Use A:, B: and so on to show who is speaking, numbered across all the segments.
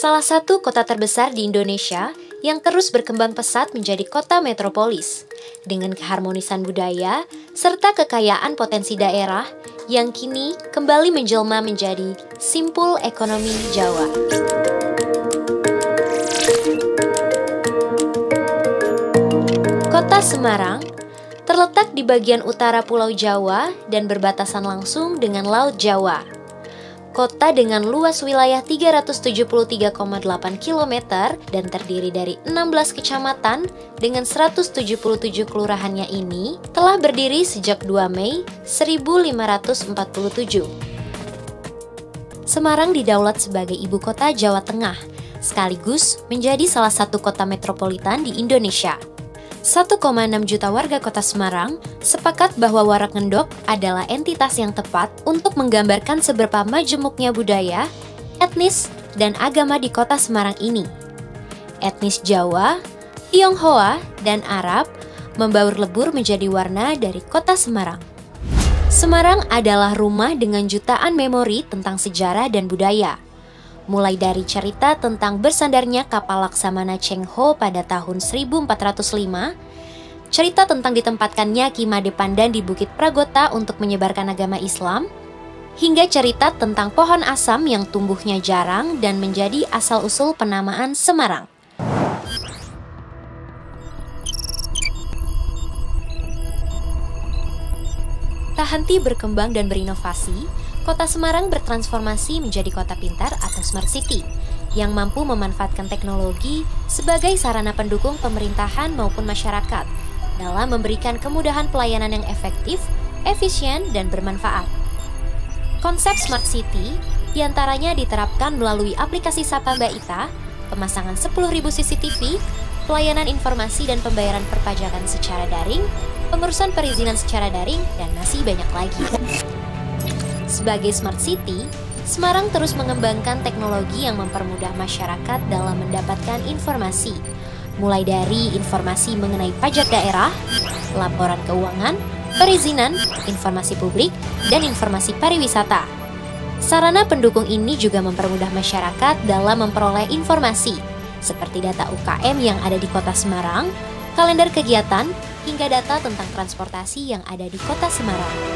A: Salah satu kota terbesar di Indonesia yang terus berkembang pesat menjadi kota metropolis, dengan keharmonisan budaya serta kekayaan potensi daerah yang kini kembali menjelma menjadi simpul ekonomi Jawa. Kota Semarang terletak di bagian utara Pulau Jawa dan berbatasan langsung dengan Laut Jawa. Kota dengan luas wilayah 373,8 km dan terdiri dari 16 kecamatan dengan 177 kelurahannya ini telah berdiri sejak 2 Mei 1547. Semarang didaulat sebagai ibu kota Jawa Tengah, sekaligus menjadi salah satu kota metropolitan di Indonesia. 1,6 juta warga kota Semarang sepakat bahwa Warak Ngendok adalah entitas yang tepat untuk menggambarkan seberapa majemuknya budaya, etnis, dan agama di kota Semarang ini. Etnis Jawa, Tionghoa, dan Arab membaur lebur menjadi warna dari kota Semarang. Semarang adalah rumah dengan jutaan memori tentang sejarah dan budaya. Mulai dari cerita tentang bersandarnya kapal Laksamana Cheng Ho pada tahun 1405, cerita tentang ditempatkannya Ki Made Pandan di Bukit Pragota untuk menyebarkan agama Islam, hingga cerita tentang pohon asam yang tumbuhnya jarang dan menjadi asal-usul penamaan Semarang. Tak henti berkembang dan berinovasi, Kota Semarang bertransformasi menjadi kota pintar atau smart city yang mampu memanfaatkan teknologi sebagai sarana pendukung pemerintahan maupun masyarakat dalam memberikan kemudahan pelayanan yang efektif, efisien, dan bermanfaat. Konsep smart city diantaranya diterapkan melalui aplikasi Sapa Mbak Ita, pemasangan 10.000 CCTV, pelayanan informasi dan pembayaran perpajakan secara daring, pengurusan perizinan secara daring, dan masih banyak lagi. Sebagai smart city, Semarang terus mengembangkan teknologi yang mempermudah masyarakat dalam mendapatkan informasi, mulai dari informasi mengenai pajak daerah, laporan keuangan, perizinan, informasi publik, dan informasi pariwisata. Sarana pendukung ini juga mempermudah masyarakat dalam memperoleh informasi, seperti data UKM yang ada di Kota Semarang, kalender kegiatan, hingga data tentang transportasi yang ada di Kota Semarang.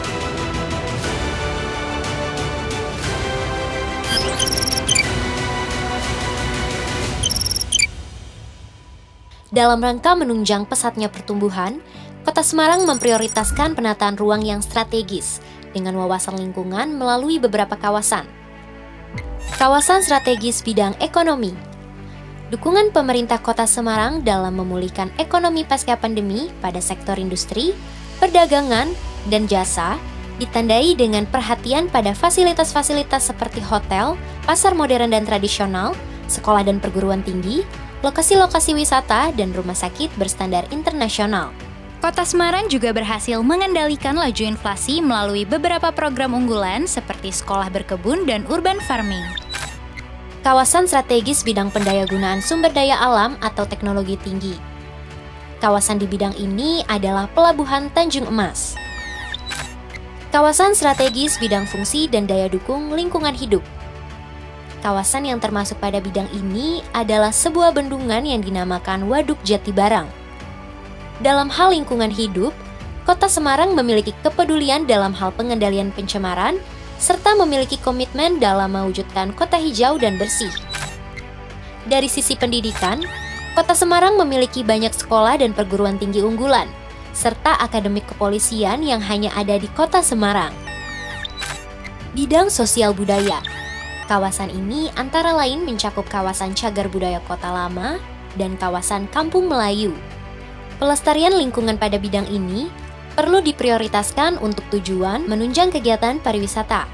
A: Dalam rangka menunjang pesatnya pertumbuhan, Kota Semarang memprioritaskan penataan ruang yang strategis dengan wawasan lingkungan melalui beberapa kawasan. Kawasan strategis bidang ekonomi. Dukungan pemerintah Kota Semarang dalam memulihkan ekonomi pasca pandemi pada sektor industri, perdagangan, dan jasa ditandai dengan perhatian pada fasilitas-fasilitas seperti hotel, pasar modern dan tradisional, sekolah dan perguruan tinggi, lokasi-lokasi wisata, dan rumah sakit berstandar internasional. Kota Semarang juga berhasil mengendalikan laju inflasi melalui beberapa program unggulan seperti sekolah berkebun dan urban farming. Kawasan strategis bidang pendayagunaan sumber daya alam atau teknologi tinggi. Kawasan di bidang ini adalah Pelabuhan Tanjung Emas. Kawasan strategis bidang fungsi dan daya dukung lingkungan hidup. Kawasan yang termasuk pada bidang ini adalah sebuah bendungan yang dinamakan Waduk Jatibarang. Dalam hal lingkungan hidup, Kota Semarang memiliki kepedulian dalam hal pengendalian pencemaran, serta memiliki komitmen dalam mewujudkan kota hijau dan bersih. Dari sisi pendidikan, Kota Semarang memiliki banyak sekolah dan perguruan tinggi unggulan, serta akademik kepolisian yang hanya ada di Kota Semarang. Bidang sosial budaya. Kawasan ini antara lain mencakup kawasan Cagar Budaya Kota Lama dan kawasan Kampung Melayu. Pelestarian lingkungan pada bidang ini perlu diprioritaskan untuk tujuan menunjang kegiatan pariwisata.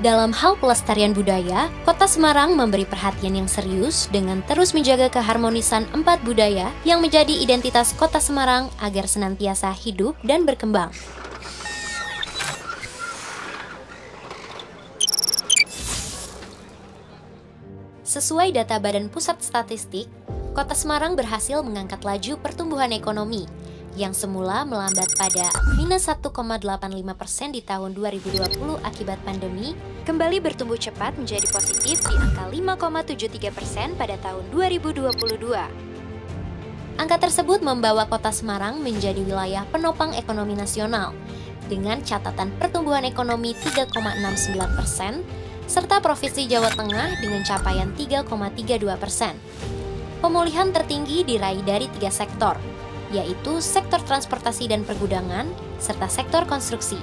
A: Dalam hal pelestarian budaya, Kota Semarang memberi perhatian yang serius dengan terus menjaga keharmonisan 4 budaya yang menjadi identitas Kota Semarang agar senantiasa hidup dan berkembang. Sesuai data Badan Pusat Statistik, Kota Semarang berhasil mengangkat laju pertumbuhan ekonomi yang semula melambat pada minus 1,85% di tahun 2020 akibat pandemi, kembali bertumbuh cepat menjadi positif di angka 5,73% pada tahun 2022. Angka tersebut membawa Kota Semarang menjadi wilayah penopang ekonomi nasional dengan catatan pertumbuhan ekonomi 3,69%, serta Provinsi Jawa Tengah dengan capaian 3,32%. Pemulihan tertinggi diraih dari 3 sektor, yaitu sektor transportasi dan pergudangan, serta sektor konstruksi.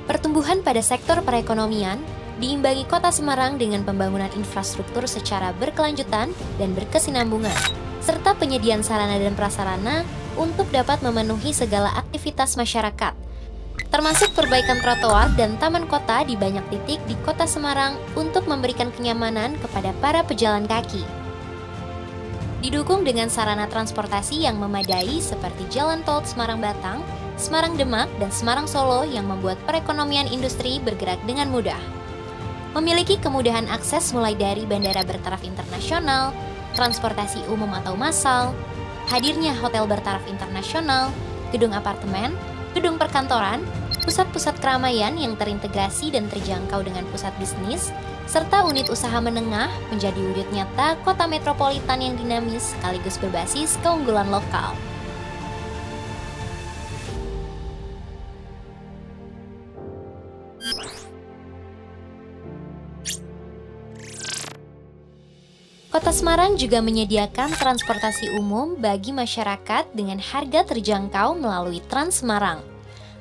A: Pertumbuhan pada sektor perekonomian diimbangi Kota Semarang dengan pembangunan infrastruktur secara berkelanjutan dan berkesinambungan, serta penyediaan sarana dan prasarana untuk dapat memenuhi segala aktivitas masyarakat, termasuk perbaikan trotoar dan taman kota di banyak titik di Kota Semarang untuk memberikan kenyamanan kepada para pejalan kaki. Didukung dengan sarana transportasi yang memadai seperti jalan tol Semarang-Batang, Semarang-Demak, dan Semarang-Solo yang membuat perekonomian industri bergerak dengan mudah. Memiliki kemudahan akses mulai dari bandara bertaraf internasional, transportasi umum atau massal, hadirnya hotel bertaraf internasional, gedung apartemen, gedung perkantoran, pusat-pusat keramaian yang terintegrasi dan terjangkau dengan pusat bisnis, serta unit usaha menengah menjadi wujud nyata kota metropolitan yang dinamis sekaligus berbasis keunggulan lokal. Kota Semarang juga menyediakan transportasi umum bagi masyarakat dengan harga terjangkau melalui Trans Semarang.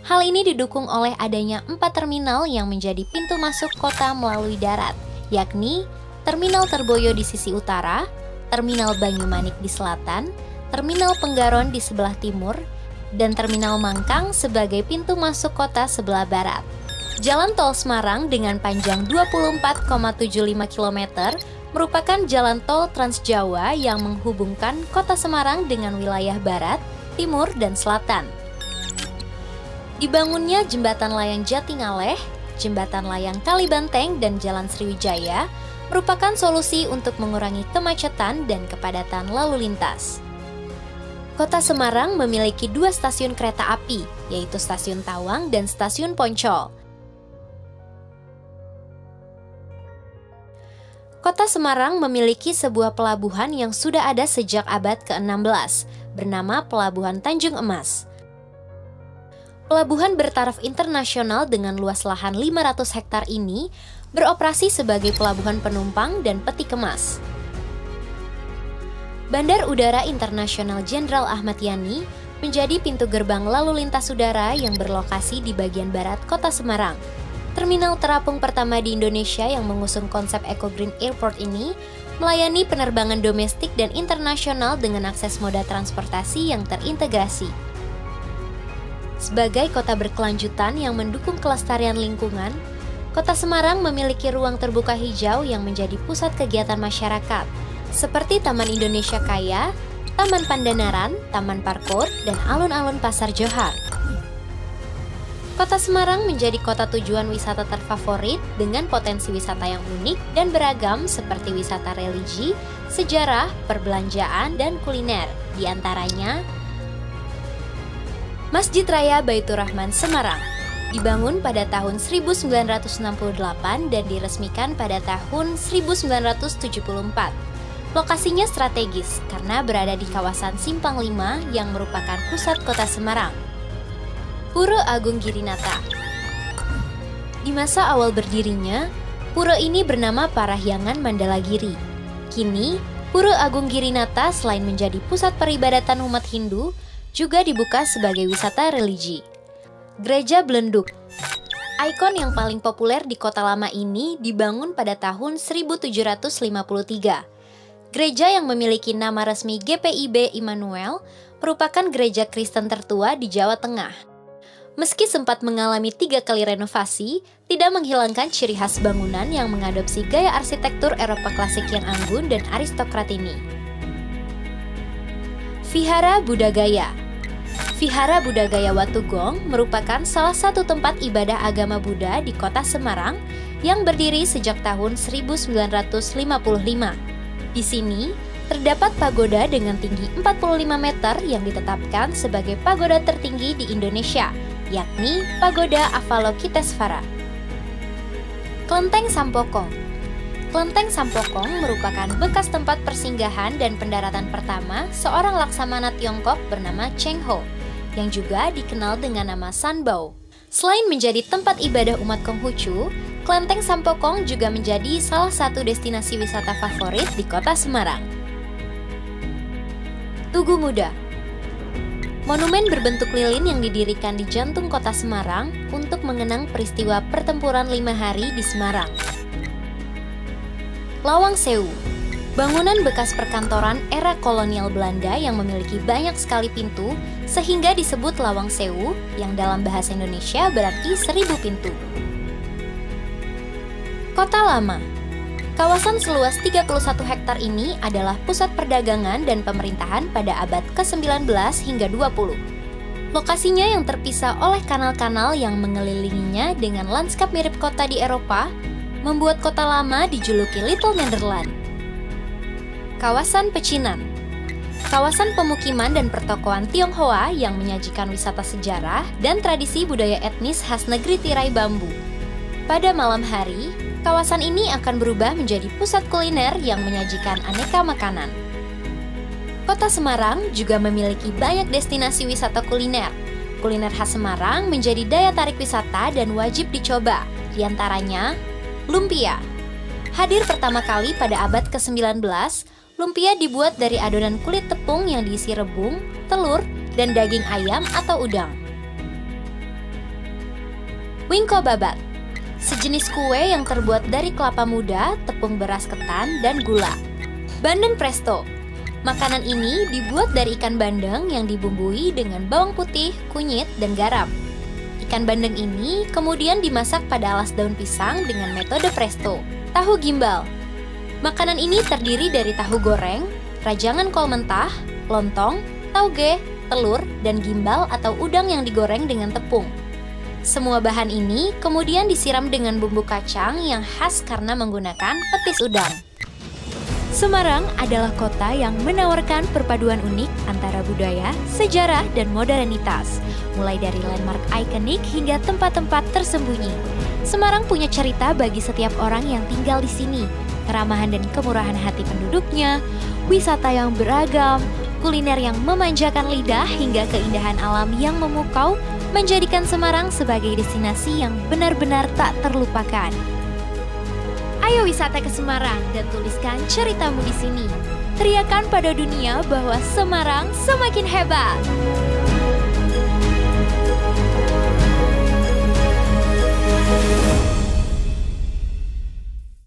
A: Hal ini didukung oleh adanya 4 terminal yang menjadi pintu masuk kota melalui darat, yakni Terminal Terboyo di sisi utara, Terminal Banyumanik di selatan, Terminal Penggaron di sebelah timur, dan Terminal Mangkang sebagai pintu masuk kota sebelah barat. Jalan Tol Semarang dengan panjang 24,75 km merupakan jalan tol Trans Jawa yang menghubungkan Kota Semarang dengan wilayah barat, timur, dan selatan. Dibangunnya Jembatan Layang Jatingaleh, Jembatan Layang Kalibanteng, dan Jalan Sriwijaya merupakan solusi untuk mengurangi kemacetan dan kepadatan lalu lintas. Kota Semarang memiliki 2 stasiun kereta api, yaitu Stasiun Tawang dan Stasiun Poncol. Kota Semarang memiliki sebuah pelabuhan yang sudah ada sejak abad ke-16, bernama Pelabuhan Tanjung Emas. Pelabuhan bertaraf internasional dengan luas lahan 500 hektar ini beroperasi sebagai pelabuhan penumpang dan peti kemas. Bandar Udara Internasional Jenderal Ahmad Yani menjadi pintu gerbang lalu lintas udara yang berlokasi di bagian barat Kota Semarang. Terminal terapung pertama di Indonesia yang mengusung konsep Eco Green Airport ini melayani penerbangan domestik dan internasional dengan akses moda transportasi yang terintegrasi. Sebagai kota berkelanjutan yang mendukung kelestarian lingkungan, Kota Semarang memiliki ruang terbuka hijau yang menjadi pusat kegiatan masyarakat, seperti Taman Indonesia Kaya, Taman Pandanaran, Taman Parkour, dan alun-alun Pasar Johar. Kota Semarang menjadi kota tujuan wisata terfavorit dengan potensi wisata yang unik dan beragam seperti wisata religi, sejarah, perbelanjaan, dan kuliner. Di antaranya, Masjid Raya Baitur Rahman Semarang dibangun pada tahun 1968 dan diresmikan pada tahun 1974. Lokasinya strategis karena berada di kawasan Simpang 5 yang merupakan pusat Kota Semarang. Pura Agung Girinata. Di masa awal berdirinya, pura ini bernama Parahyangan Mandalagiri. Kini, Pura Agung Girinata selain menjadi pusat peribadatan umat Hindu, juga dibuka sebagai wisata religi. Gereja Belenduk. Ikon yang paling populer di kota lama ini dibangun pada tahun 1753. Gereja yang memiliki nama resmi GPIB Immanuel merupakan gereja Kristen tertua di Jawa Tengah. Meski sempat mengalami 3 kali renovasi, tidak menghilangkan ciri khas bangunan yang mengadopsi gaya arsitektur Eropa klasik yang anggun dan aristokrat ini. Vihara Buddha Gaya. Vihara Buddha Gaya Watugong merupakan salah satu tempat ibadah agama Buddha di Kota Semarang yang berdiri sejak tahun 1955. Di sini, Terdapat pagoda dengan tinggi 45 meter yang ditetapkan sebagai pagoda tertinggi di Indonesia, yakni Pagoda Avalokitesvara. Kelenteng Sampokong. Kelenteng Sampokong merupakan bekas tempat persinggahan dan pendaratan pertama seorang laksamana Tiongkok bernama Cheng Ho, yang juga dikenal dengan nama Sanbao. Selain menjadi tempat ibadah umat Konghucu, Kelenteng Sampokong juga menjadi salah satu destinasi wisata favorit di kota Semarang. Tugu Muda. Monumen berbentuk lilin yang didirikan di jantung kota Semarang untuk mengenang peristiwa pertempuran 5 hari di Semarang. Lawang Sewu. Bangunan bekas perkantoran era kolonial Belanda yang memiliki banyak sekali pintu sehingga disebut Lawang Sewu yang dalam bahasa Indonesia berarti 1000 pintu. Kota Lama. Kawasan seluas 31 hektar ini adalah pusat perdagangan dan pemerintahan pada abad ke-19 hingga 20. Lokasinya yang terpisah oleh kanal-kanal yang mengelilinginya dengan lanskap mirip kota di Eropa membuat Kota Lama dijuluki Little Netherlands. Kawasan Pecinan. Kawasan pemukiman dan pertokoan Tionghoa yang menyajikan wisata sejarah dan tradisi budaya etnis khas negeri tirai bambu. Pada malam hari, kawasan ini akan berubah menjadi pusat kuliner yang menyajikan aneka makanan. Kota Semarang juga memiliki banyak destinasi wisata kuliner. Kuliner khas Semarang menjadi daya tarik wisata dan wajib dicoba, diantaranya lumpia. Hadir pertama kali pada abad ke-19, lumpia dibuat dari adonan kulit tepung yang diisi rebung, telur, dan daging ayam atau udang. Wingko Babat. Sejenis kue yang terbuat dari kelapa muda, tepung beras ketan, dan gula. Bandeng Presto. Makanan ini dibuat dari ikan bandeng yang dibumbui dengan bawang putih, kunyit, dan garam. Ikan bandeng ini kemudian dimasak pada alas daun pisang dengan metode presto. Tahu gimbal. Makanan ini terdiri dari tahu goreng, rajangan kol mentah, lontong, tauge, telur, dan gimbal atau udang yang digoreng dengan tepung. Semua bahan ini kemudian disiram dengan bumbu kacang yang khas karena menggunakan petis udang. Semarang adalah kota yang menawarkan perpaduan unik antara budaya, sejarah, dan modernitas, mulai dari landmark ikonik hingga tempat-tempat tersembunyi. Semarang punya cerita bagi setiap orang yang tinggal di sini, keramahan dan kemurahan hati penduduknya, wisata yang beragam, kuliner yang memanjakan lidah, hingga keindahan alam yang memukau, menjadikan Semarang sebagai destinasi yang benar-benar tak terlupakan. Ayo wisata ke Semarang dan tuliskan ceritamu di sini. Teriakan pada dunia bahwa Semarang semakin hebat.